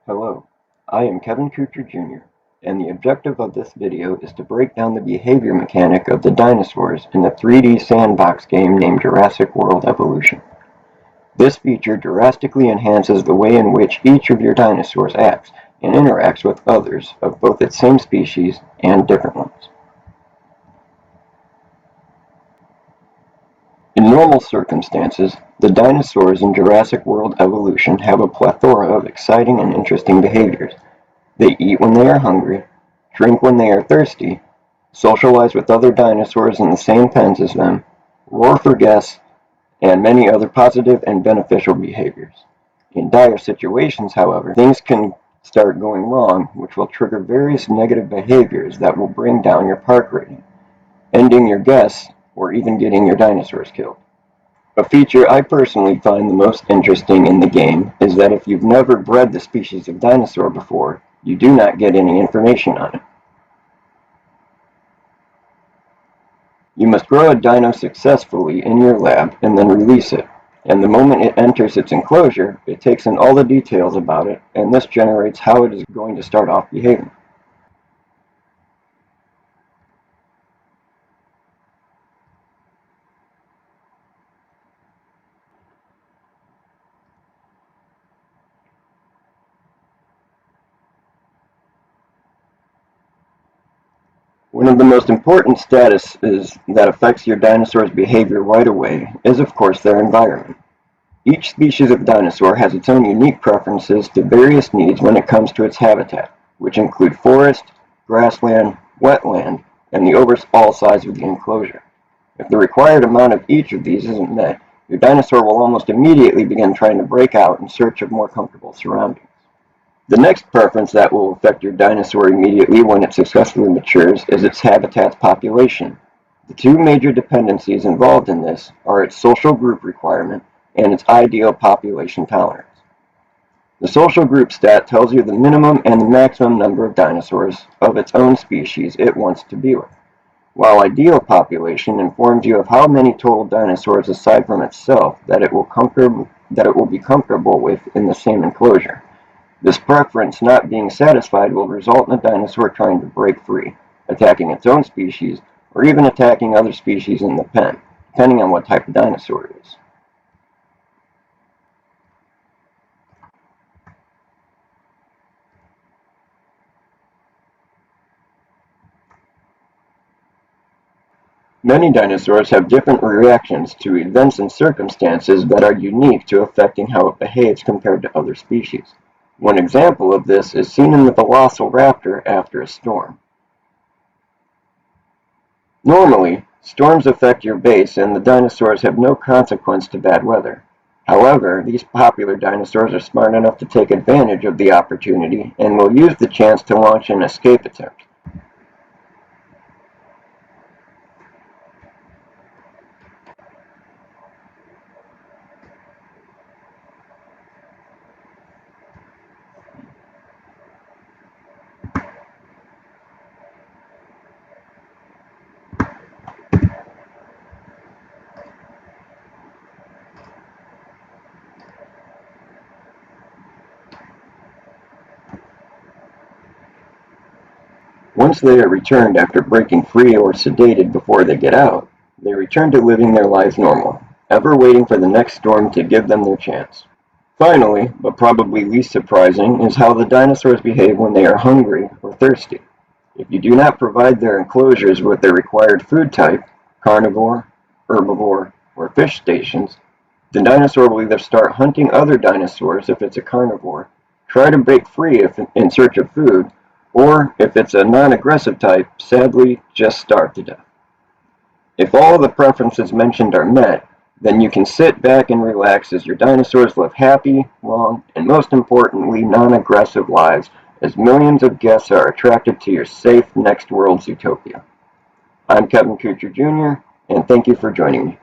Hello, I am Kevin Coucher Jr., and the objective of this video is to break down the behavior mechanic of the dinosaurs in the 3D sandbox game named Jurassic World Evolution. This feature drastically enhances the way in which each of your dinosaurs acts and interacts with others of both its same species and different ones. In normal circumstances, the dinosaurs in Jurassic World Evolution have a plethora of exciting and interesting behaviors. They eat when they are hungry, drink when they are thirsty, socialize with other dinosaurs in the same pens as them, roar for guests, and many other positive and beneficial behaviors. In dire situations, however, things can start going wrong, which will trigger various negative behaviors that will bring down your park rating, ending your guests, or even getting your dinosaurs killed. A feature I personally find the most interesting in the game is that if you've never bred the species of dinosaur before, you do not get any information on it. You must grow a dino successfully in your lab and then release it, and the moment it enters its enclosure, it takes in all the details about it, and this generates how it is going to start off behaving. One of the most important statuses that affects your dinosaur's behavior right away is, of course, their environment. Each species of dinosaur has its own unique preferences to various needs when it comes to its habitat, which include forest, grassland, wetland, and the overall size of the enclosure. If the required amount of each of these isn't met, your dinosaur will almost immediately begin trying to break out in search of more comfortable surroundings. The next preference that will affect your dinosaur immediately when it successfully matures is its habitat's population. The two major dependencies involved in this are its social group requirement and its ideal population tolerance. The social group stat tells you the minimum and the maximum number of dinosaurs of its own species it wants to be with, while ideal population informs you of how many total dinosaurs aside from itself that it will be comfortable with in the same enclosure. This preference not being satisfied will result in a dinosaur trying to break free, attacking its own species, or even attacking other species in the pen, depending on what type of dinosaur it is. Many dinosaurs have different reactions to events and circumstances that are unique to affecting how it behaves compared to other species. One example of this is seen in the velociraptor after a storm. Normally, storms affect your base and the dinosaurs have no consequence to bad weather. However, these popular dinosaurs are smart enough to take advantage of the opportunity and will use the chance to launch an escape attempt. Once they are returned after breaking free or sedated before they get out, they return to living their lives normal, ever waiting for the next storm to give them their chance. Finally, but probably least surprising, is how the dinosaurs behave when they are hungry or thirsty. If you do not provide their enclosures with their required food type, carnivore, herbivore, or fish stations, the dinosaur will either start hunting other dinosaurs if it's a carnivore, try to break free if in search of food, or if it's a non-aggressive type, sadly just starve to death. If all of the preferences mentioned are met, then you can sit back and relax as your dinosaurs live happy, long, and most importantly non-aggressive lives as millions of guests are attracted to your safe next world's utopia. I'm Kevin Coucher Jr., and thank you for joining me.